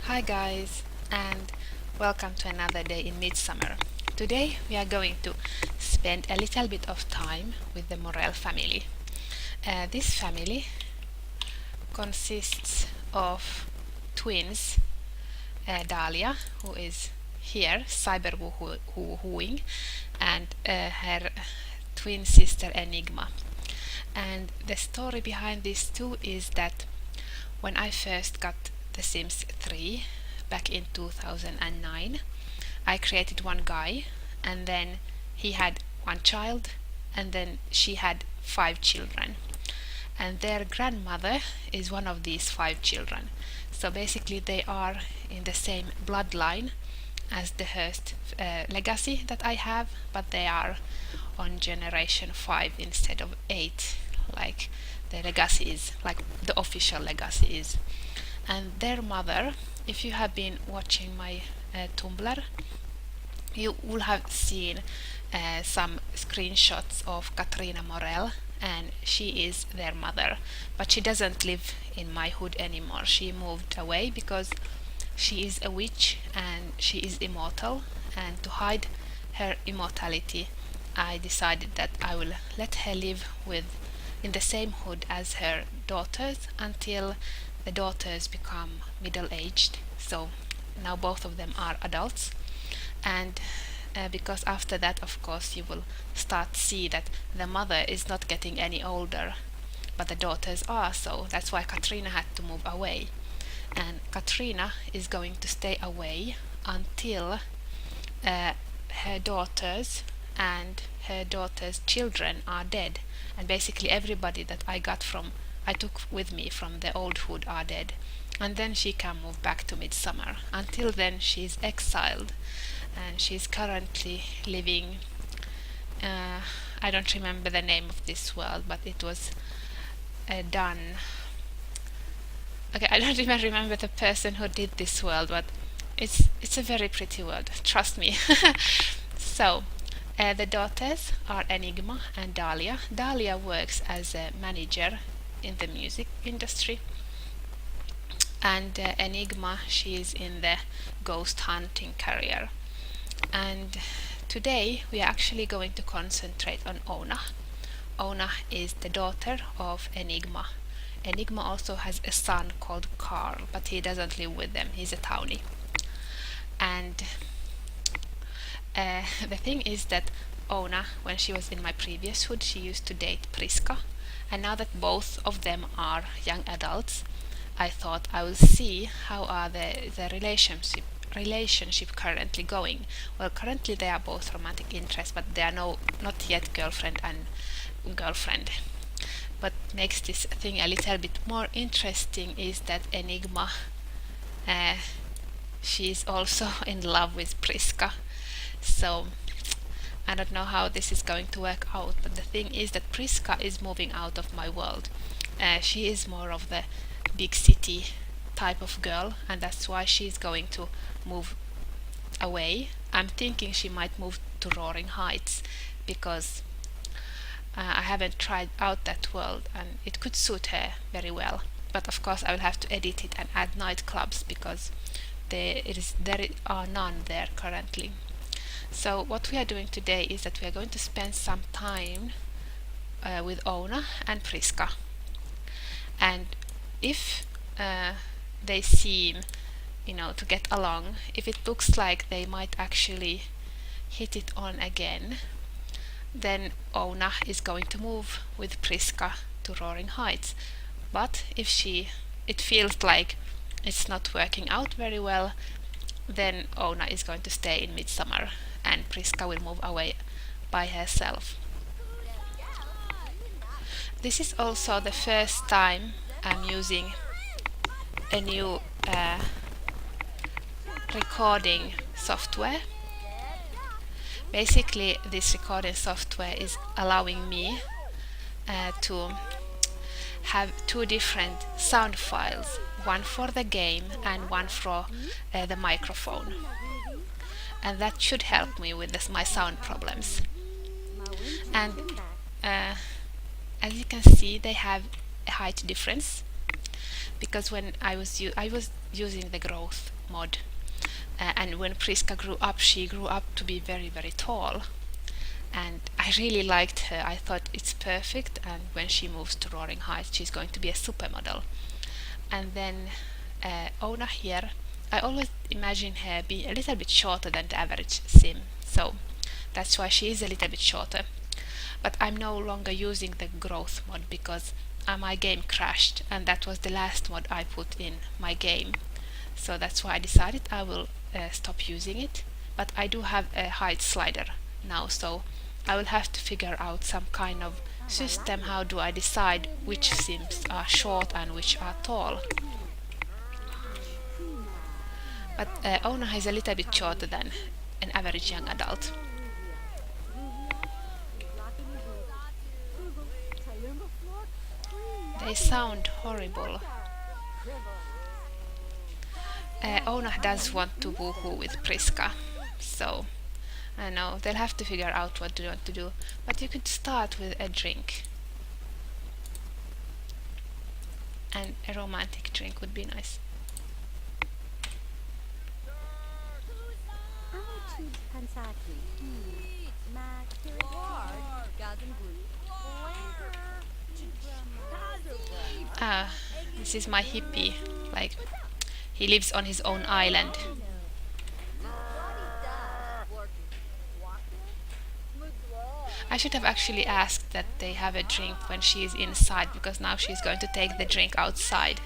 Hi guys, and welcome to another day in Midsummer. Today we are going to spend a little bit of time with the Morel family. This family consists of twins, Dahlia, who is here, cyber-wooing, and her twin sister Enigma. And the story behind these two is that when I first got The Sims 3 back in 2009, I created one guy, and then he had one child, and then she had 5 children. And their grandmother is one of these 5 children. So basically, they are in the same bloodline as the Hearst legacy that I have, but they are on generation 5 instead of 8, like the legacy is, like the official legacy is. And their mother, if you have been watching my Tumblr, you will have seen some screenshots of Katrina Morel, and she is their mother, but she doesn't live in my hood anymore. She moved away because she is a witch and she is immortal, and to hide her immortality I decided that I will let her live in the same hood as her daughters until the daughters become middle-aged. So now both of them are adults, and because after that, of course, you will start to see that the mother is not getting any older, but the daughters are. So that's why Katrina had to move away, and Katrina is going to stay away until her daughters and her daughters' children are dead, and basically everybody that I took with me from the old hood are dead, and then she can move back to Midsummer. Until then, she's exiled, and she's currently living. I don't remember the name of this world, but it was done. Okay, I don't even remember the person who did this world, but it's a very pretty world. Trust me. So. The daughters are Enigma and Dahlia. Dahlia works as a manager in the music industry, and Enigma, she is in the ghost hunting career. And today we are actually going to concentrate on Ownah. Ownah is the daughter of Enigma. Enigma also has a son called Carl, but he doesn't live with them. He's a townie. And the thing is that Ownah, when she was in my previous hood, she used to date Prisca, and now that both of them are young adults, I thought I will see how are the relationship currently going. Well, currently they are both romantic interests, but they are not yet girlfriend and girlfriend. What makes this thing a little bit more interesting is that Enigma, she is also in love with Prisca. So I don't know how this is going to work out, but the thing is that Prisca is moving out of my world. She is more of the big city type of girl, and that's why she's going to move away. I'm thinking she might move to Roaring Heights because I haven't tried out that world, and it could suit her very well. But of course I will have to edit it and add nightclubs because there are none there currently. So what we are doing today is that we are going to spend some time with Ownah and Prisca, and if they seem to get along, if it looks like they might actually hit it on again, then Ownah is going to move with Prisca to Roaring Heights. But if it feels like it's not working out very well, then Ownah is going to stay in Midsummer and Prisca will move away by herself. This is also the first time I'm using a new recording software. Basically, this recording software is allowing me to have 2 different sound files, one for the game and one for the microphone, and that should help me with my sound problems. And as you can see, they have a height difference. because when I was using the growth mod, and when Prisca grew up, she grew up to be very, very tall, and I really liked her. I thought it's perfect, and when she moves to Roaring Heights, she's going to be a supermodel. And then Ownah here, I always imagine her being a little bit shorter than the average sim, so that's why she is a little bit shorter. But I'm no longer using the growth mod because my game crashed, and that was the last mod I put in my game. So that's why I decided I will stop using it. But I do have a height slider now, so I will have to figure out some kind of system. How do I decide which sims are short and which are tall? But Ownah is a little bit shorter than an average young adult. They sound horrible. Ownah does want to woohoo with Prisca, so I know they'll have to figure out what they want to do. But you could start with a drink, and a romantic drink would be nice. Ah, this is my hippie. Like, he lives on his own island. I should have actually asked that they have a drink when she is inside, because now she's going to take the drink outside.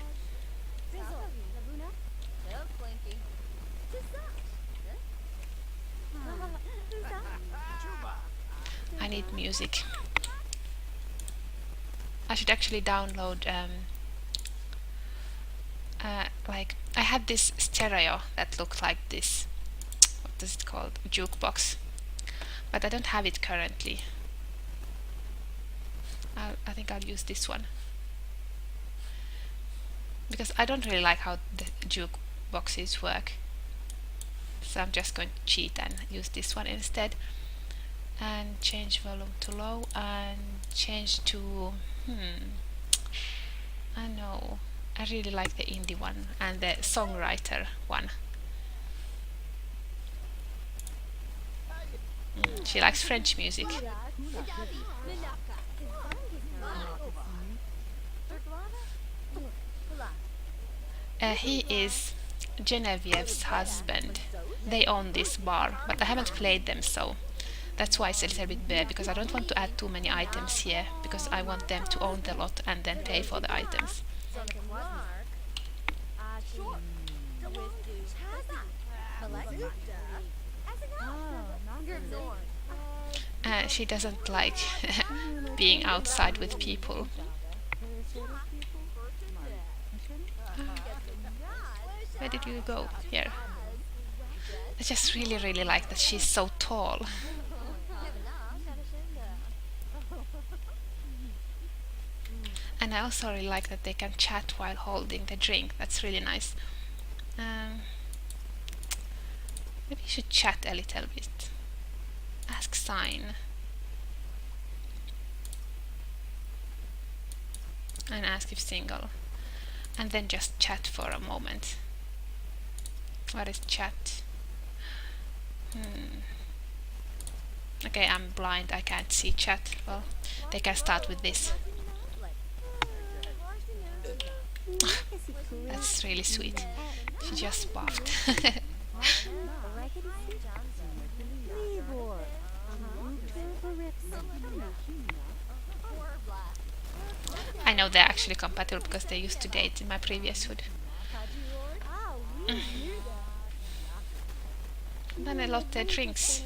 I need music. I should actually download like, I had this stereo that looked like this, what is it called, jukebox, but I don't have it currently. I think I'll use this one, because I don't really like how the jukeboxes work, so I'm just going to cheat and use this one instead. And change volume to low, and change to I know, I really like the indie one and the songwriter one. She likes French music. He is Genevieve's husband. They own this bar, but I haven't played them, so that's why it's a little bit bare, because I don't want to add too many items here, because I want them to own the lot and then pay for the items. She doesn't like being outside with people. Where did you go? Here. I just really, really like that she's so tall. And I also really like that they can chat while holding the drink. That's really nice. Maybe you should chat a little bit. Ask sign. And ask if single. And then just chat for a moment. What is chat? Okay, I'm blind, I can't see chat. Well, they can start with this. That's really sweet. She just buffed. I know they're actually compatible because they used to date in my previous hood. And then I love their drinks.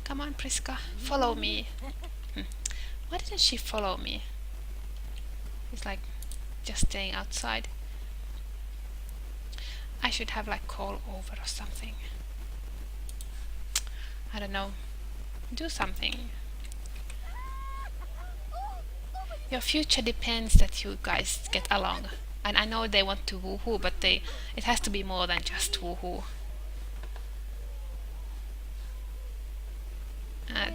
Come on, Prisca, follow me. Why didn't she follow me? It's like just staying outside. I should have like call over or something. I don't know. Do something. Your future depends that you guys get along. And I know they want to woohoo, but it has to be more than just woohoo.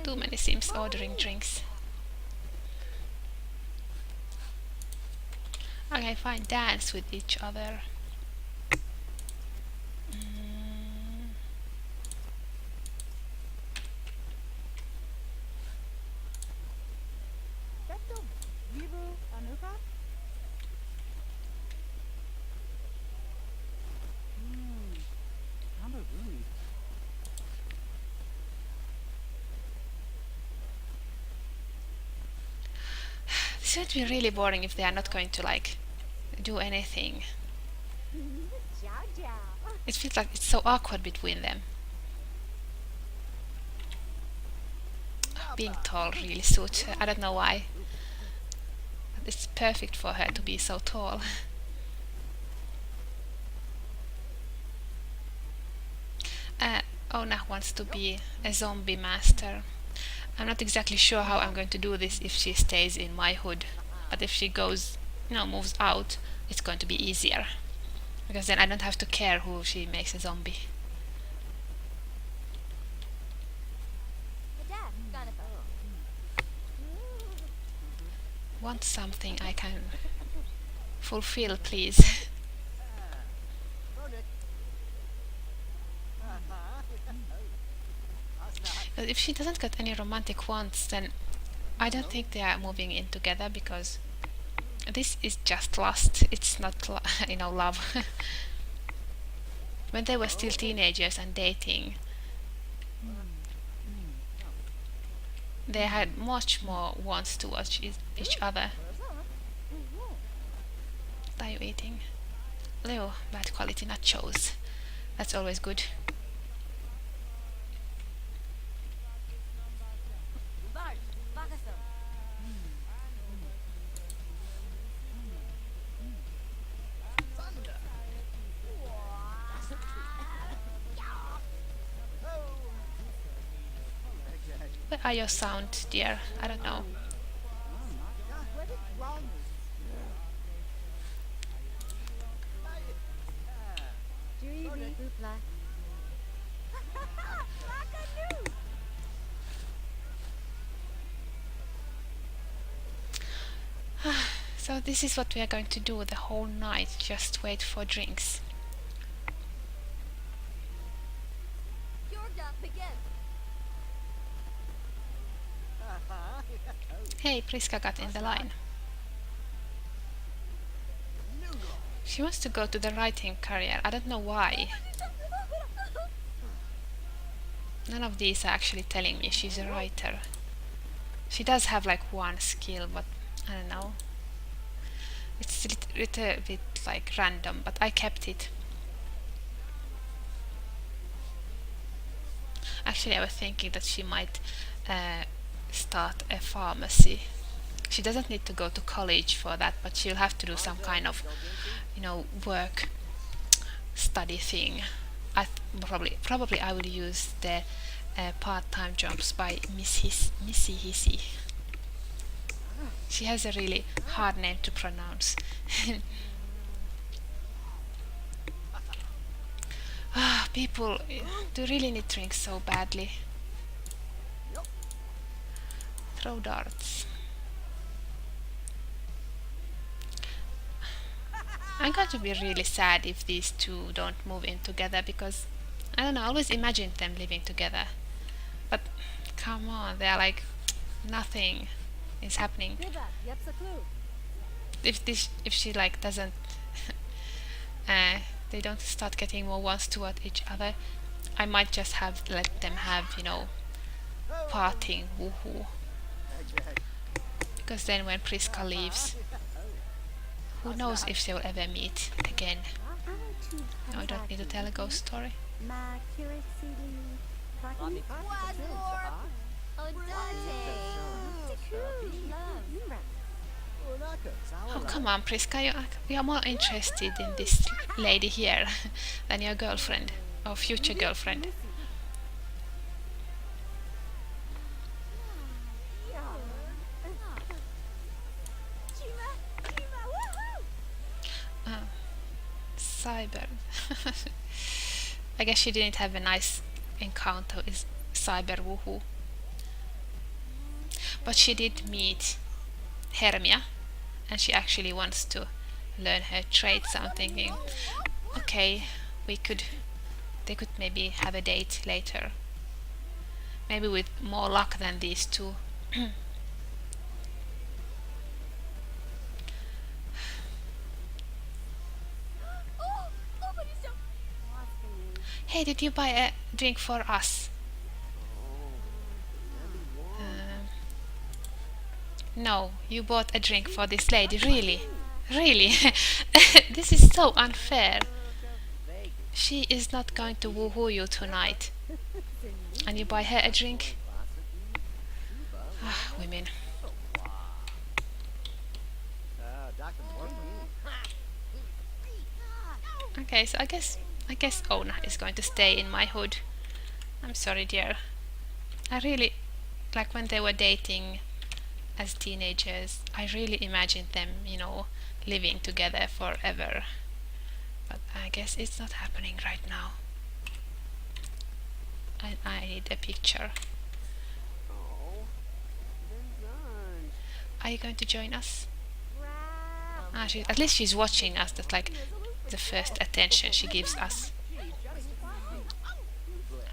Too many Sims ordering drinks. Okay, fine, dance with each other. This would be really boring if they are not going to like do anything. It feels like it's so awkward between them. Being tall really suits her. I don't know why. But it's perfect for her to be so tall. Ownah wants to be a zombie master. I'm not exactly sure how I'm going to do this if she stays in my hood. But if she goes, moves out, it's going to be easier. Because then I don't have to care who she makes a zombie. Want something I can fulfill, please. If she doesn't get any romantic wants, then I don't think they are moving in together, because this is just lust. It's not, love. When they were still teenagers and dating, they had much more wants towards each other. What are you eating? Leo, bad quality nachos. That's always good. Where are your sound, dear? I don't know. So this is what we are going to do the whole night, just wait for drinks. Hey, Prisca got in the line. She wants to go to the writing career. I don't know why. None of these are actually telling me she's a writer. She does have like one skill, but I don't know. It's a little bit like random, but I kept it. Actually, I was thinking that she might start a pharmacy. She doesn't need to go to college for that, but she'll have to do some kind of, work study thing. Probably I will use the part-time jobs by Missy Hissy. She has a really hard name to pronounce. People do really need drinks so badly. Throw darts. I'm going to be really sad if these two don't move in together, because I don't know, I always imagined them living together. But come on, they're like nothing is happening. If she like doesn't they don't start getting more wants toward each other, I might just let them have, parting woohoo. Because then when Prisca leaves, who knows if they will ever meet again. No, I don't need to tell a ghost story. Oh, come on, Prisca, you are more interested in this lady here than your girlfriend, or future girlfriend. Cyber. I guess she didn't have a nice encounter with Cyber Woohoo. But she did meet Hermia, and she actually wants to learn her trade. So I'm thinking, okay, we could, they could maybe have a date later. Maybe with more luck than these two. Hey, did you buy a drink for us? No, you bought a drink for this lady, really? Really? This is so unfair. She is not going to woohoo you tonight. And you buy her a drink? Ah, women. Okay, so I guess Ownah is going to stay in my hood. I'm sorry, dear. I really like when they were dating as teenagers. I really imagined them, living together forever. But I guess it's not happening right now. I need a picture. Are you going to join us? At least she's watching us. That's like the first attention she gives us.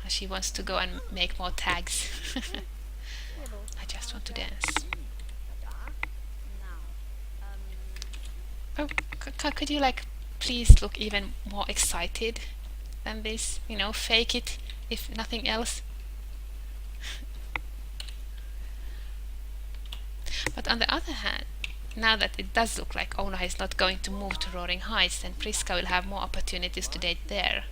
She wants to go and make more tags. I just want to dance. Oh, could you please look even more excited than this? Fake it if nothing else. But on the other hand, now that it does look like Ownah is not going to move to Roaring Heights, then Prisca will have more opportunities to date there.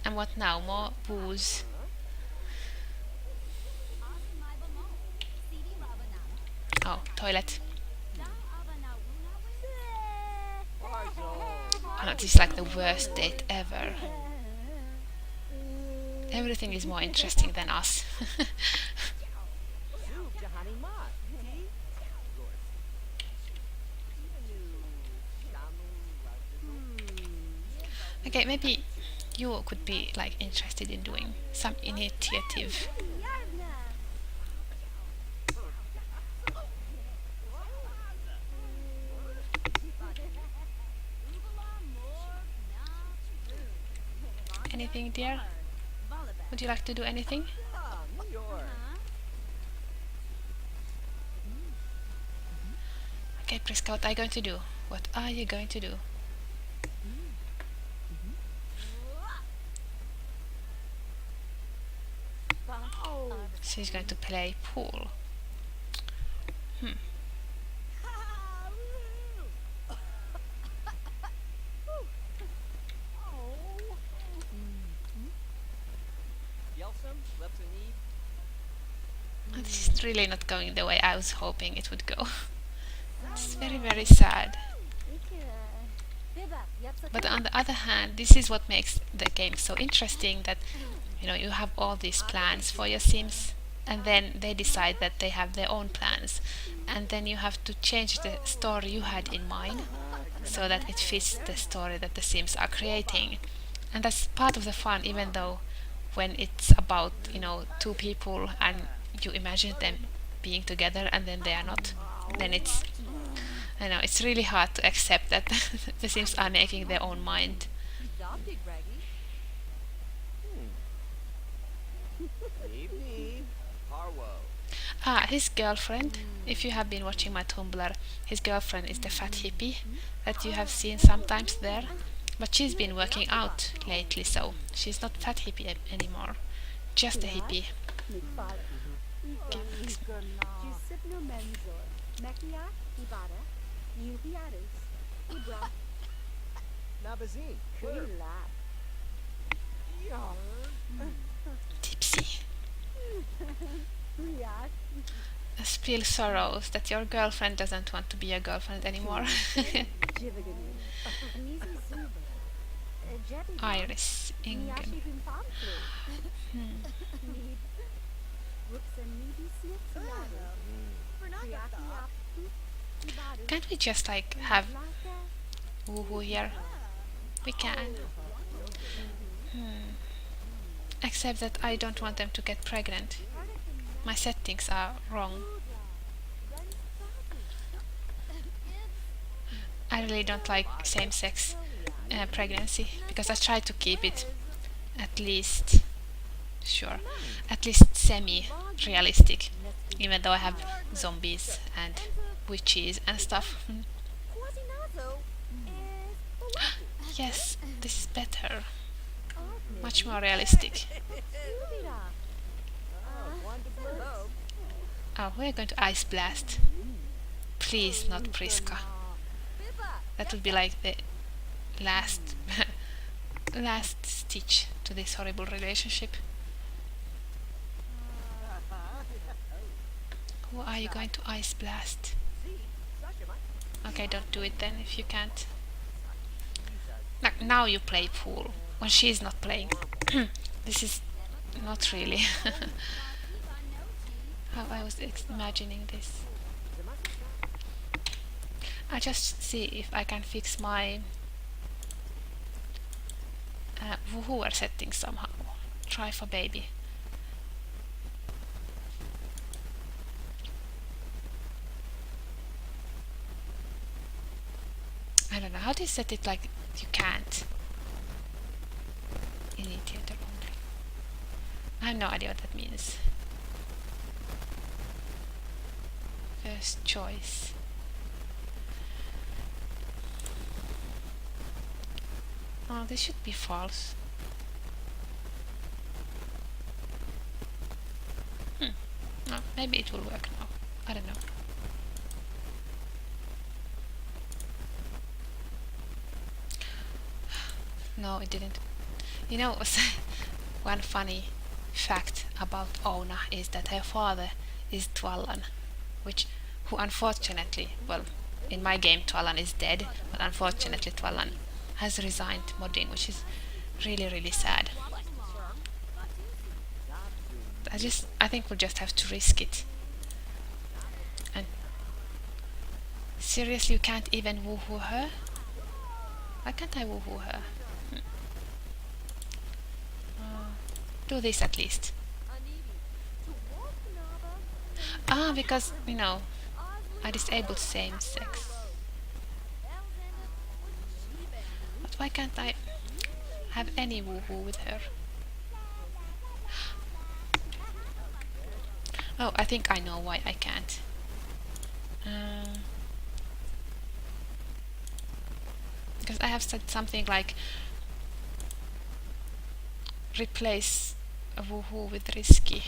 And what now? More booze. Oh, toilet. Oh, this is like the worst date ever. Everything is more interesting than us. Okay, maybe you could be interested in doing some initiative. Anything, dear? Would you like to do anything? Okay, Prisca, what are you going to do? What are you going to do? She's going to play pool. This is really not going the way I was hoping it would go. It's very, very sad. But on the other hand, this is what makes the game so interesting, that you have all these plans for your Sims, and then they decide that they have their own plans, and then you have to change the story you had in mind so that it fits the story that the Sims are creating. And that's part of the fun, even though when it's about two people and you imagine them being together and then they are not, then it's really hard to accept that the Sims are making their own mind. His girlfriend, if you have been watching my Tumblr, his girlfriend is the fat hippie that you have seen sometimes there. But she's been working out lately, so she's not fat hippie anymore. Just a hippie. Tipsy. Spill sorrows that your girlfriend doesn't want to be your girlfriend anymore. Iris Ingen. Can't we just like have woohoo here? We can. Except that I don't want them to get pregnant. My settings are wrong. I really don't like same-sex pregnancy because I try to keep it at least, sure, at least semi-realistic, even though I have zombies and witches and stuff. Yes, this is better. Much more realistic. Oh, we're going to ice blast. Please, not Prisca. That would be like the last last stitch to this horrible relationship. Who are you going to ice blast? Okay, don't do it then if you can't. Like, now you play pool when she's not playing. This is not really how I was imagining this. I just see if I can fix my woohooer settings somehow. Try for baby. I don't know how to set it like you can't. Initiator only. I have no idea what that means. First choice. Oh, this should be false. No, maybe it will work now. I don't know. No, it didn't. You know, one funny fact about Ownah is that her father is Twallan, who unfortunately, well, in my game Twallan is dead, but unfortunately Twallan has resigned modding, which is really, really sad. I think we'll just have to risk it. And seriously, you can't even woohoo her? Why can't I woohoo her? Do this at least. Ah, because, you know, I disabled same-sex. But why can't I have any woohoo with her? Oh, I think I know why I can't. Because I have said something like replace a woohoo with risky.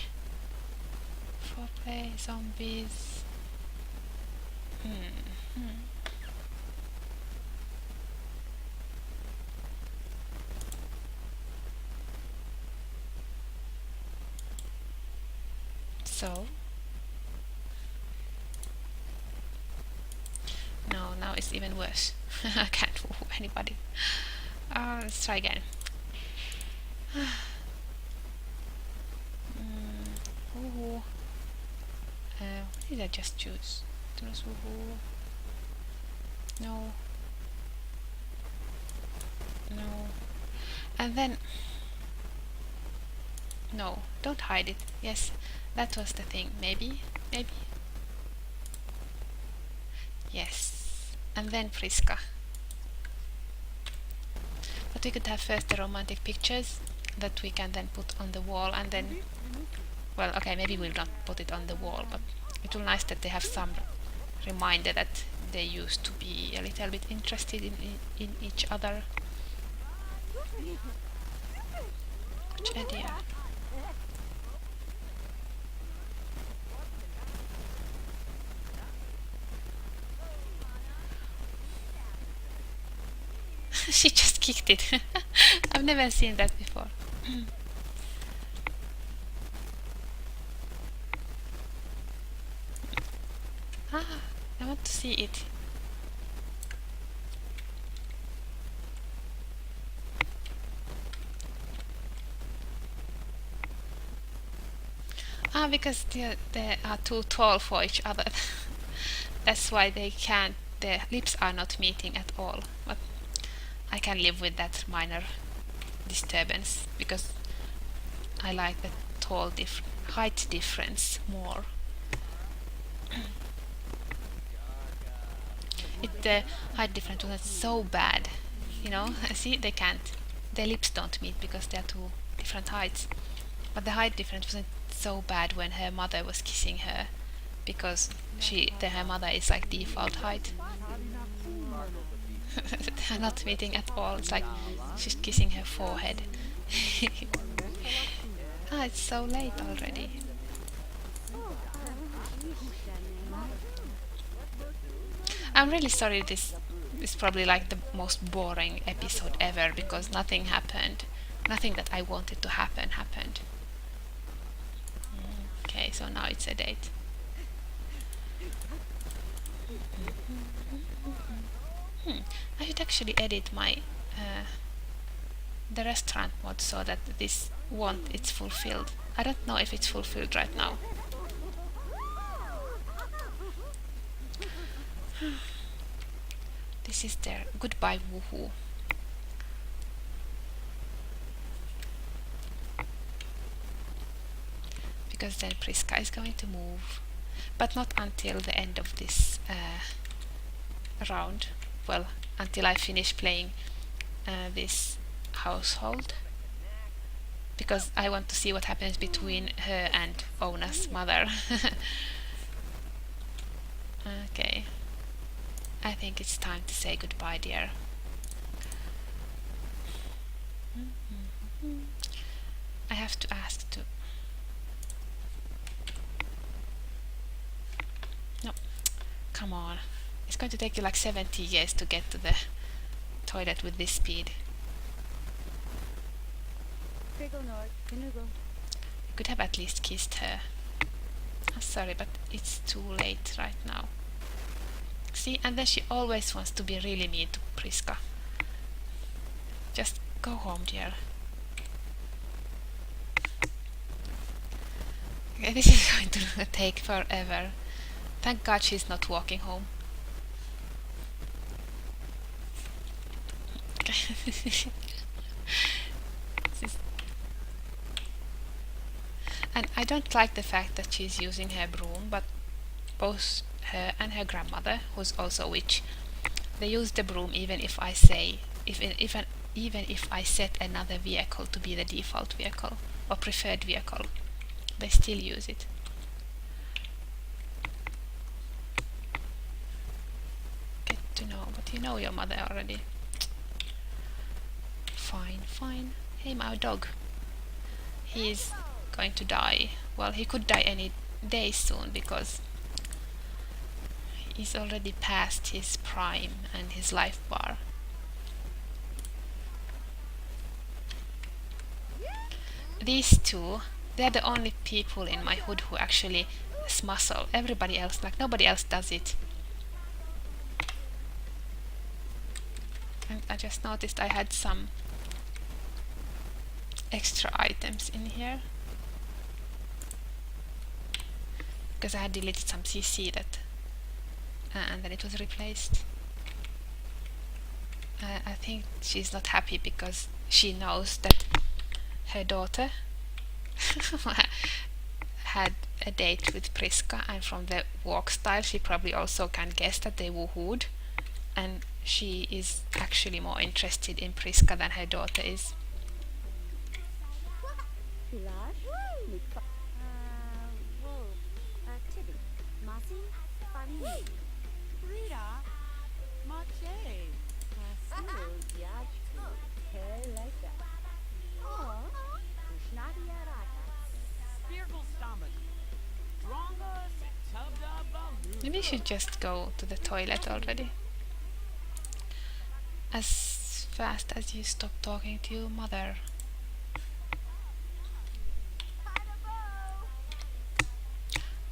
Foreplay, zombies. So no, now it's even worse. I can't woohoo anybody. Let's try again. Woohoo. What did I just choose? Choose woohoo. No. No. And then no, don't hide it. Yes, that was the thing. Maybe. Yes. And then Prisca. But we could have first the romantic pictures that we can then put on the wall, and then, well, okay, maybe we'll not put it on the wall, but it will be nice that they have some reminder that they used to be a little bit interested in each other. Which idea? She just kicked it. I've never seen that before. I want to see it. Because they are too tall for each other. That's why they can't, their lips are not meeting at all. But I can live with that minor disturbance because I like the tall height difference more. The height difference wasn't so bad, you know. See, they can't, their lips don't meet because they are two different heights. But the height difference wasn't so bad when her mother was kissing her, because her mother is like default height. They're not meeting at all. It's like she's kissing her forehead. Ah, it's so late already. I'm really sorry, this is probably like the most boring episode ever because nothing happened. Nothing that I wanted to happen happened. Okay, so now it's a date. I should actually edit my the restaurant mod so that this it's fulfilled. I don't know if it's fulfilled right now. This is their goodbye woohoo. Because then Prisca is going to move, but not until the end of this round. Well, until I finish playing this household, because I want to see what happens between her and Ownah's mother. Okay, I think it's time to say goodbye, dear. I have to ask to... No, come on. It's going to take you like 70 years to get to the toilet with this speed. You could have at least kissed her. I'm sorry, but it's too late right now. See, and then she always wants to be really mean to Prisca. Just go home, dear. Okay, this is going to take forever. Thank God she's not walking home. And I don't like the fact that she's using her broom, but both her and her grandmother, who's also a witch, they use the broom even if I say, even if I set another vehicle to be the default vehicle or preferred vehicle, they still use it. Get to know, but you know your mother already. Fine, fine. Hey, my dog. He's going to die. Well, he could die any day soon because he's already past his prime and his life bar. These two, they're the only people in my hood who actually smussle. Everybody else, like nobody else does it. And I just noticed I had some extra items in here because I had deleted some CC that and then it was replaced. I think she's not happy because she knows that her daughter had a date with Prisca, and from the walk style she probably also can guess that they woohooed, and she is actually more interested in Prisca than her daughter is. Maybe you should just go to the toilet already. As fast as you stop talking to your mother.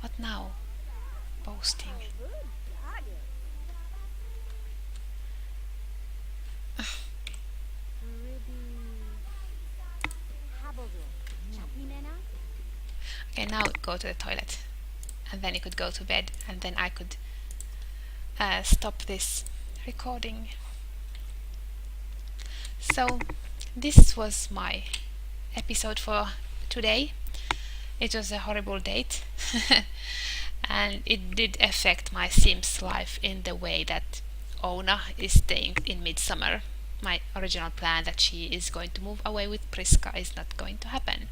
What now? Boasting. Okay, now go to the toilet. And then you could go to bed, and then I could stop this recording. So this was my episode for today. It was a horrible date and it did affect my Sims life in the way that Ownah is staying in Midsomer. My original plan that she is going to move away with Prisca is not going to happen.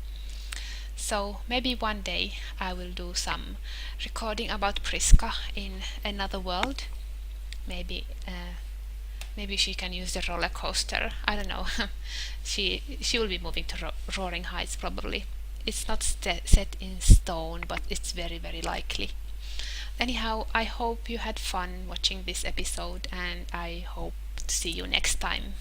So maybe one day I will do some recording about Prisca in another world. Maybe she can use the roller coaster. I don't know. she will be moving to Roaring Heights probably. It's not set in stone, but it's very, very likely. Anyhow, I hope you had fun watching this episode, and I hope to see you next time.